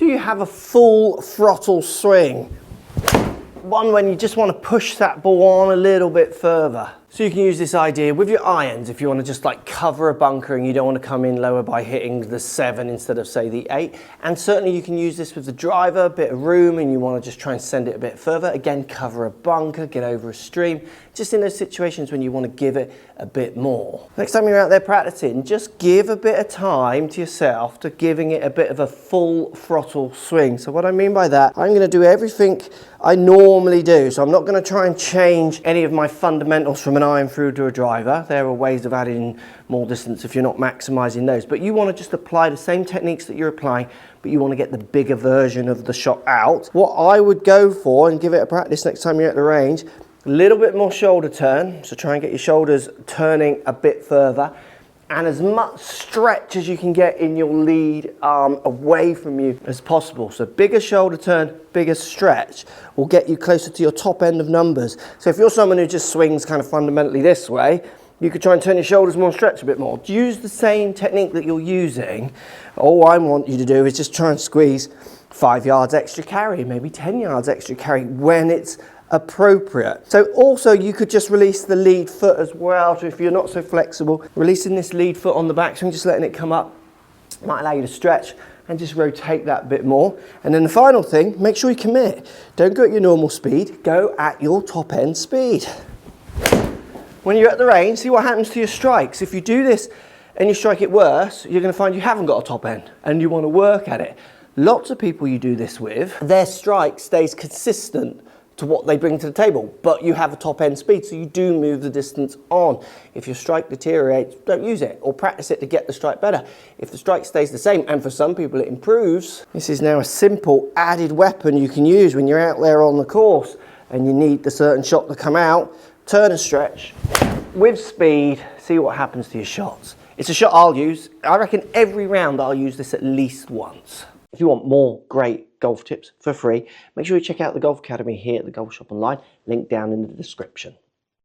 Do you have a full throttle swing? One when you just want to push that ball on a little bit further. So you can use this idea with your irons if you want to just like cover a bunker and you don't want to come in lower by hitting the 7 instead of say the 8. And certainly you can use this with the driver, a bit of room and you want to just try and send it a bit further. Again, cover a bunker, get over a stream. Just in those situations when you want to give it a bit more. Next time you're out there practicing, just give a bit of time to yourself to giving it a bit of a full throttle swing. So what I mean by that, I'm going to do everything I normally do. So I'm not going to try and change any of my fundamentals from an iron through to a driver. There are ways of adding more distance if you're not maximizing those. But you want to just apply the same techniques that you're applying, but you want to get the bigger version of the shot out. What I would go for, and give it a practice next time you're at the range, a little bit more shoulder turn. So try and get your shoulders turning a bit further. And as much stretch as you can get in your lead arm away from you as possible. So bigger shoulder turn, bigger stretch will get you closer to your top end of numbers. So if you're someone who just swings kind of fundamentally this way, you could try and turn your shoulders more and stretch a bit more. Use the same technique that you're using. All I want you to do is just try and squeeze 5 yards extra carry, maybe 10 yards extra carry when it's appropriate. So also you could just release the lead foot as well. So if you're not so flexible, releasing this lead foot on the backswing, just letting it come up, might allow you to stretch and just rotate that bit more. And then the final thing, make sure you commit. Don't go at your normal speed, go at your top end speed. When you're at the range, see what happens to your strikes. If you do this and you strike it worse, you're going to find you haven't got a top end and you want to work at it. Lots of people you do this with, their strike stays consistent to what they bring to the table, but you have a top end speed, so you do move the distance on. If your strike deteriorates, don't use it, or practice it to get the strike better. If the strike stays the same, and for some people it improves, this is now a simple added weapon you can use when you're out there on the course and you need the certain shot to come out. Turn and stretch with speed, see what happens to your shots. It's a shot I'll use. I reckon every round I'll use this at least once. If you want more great golf tips for free, make sure you check out the Golf Academy here at the Golf Shop Online, link down in the description.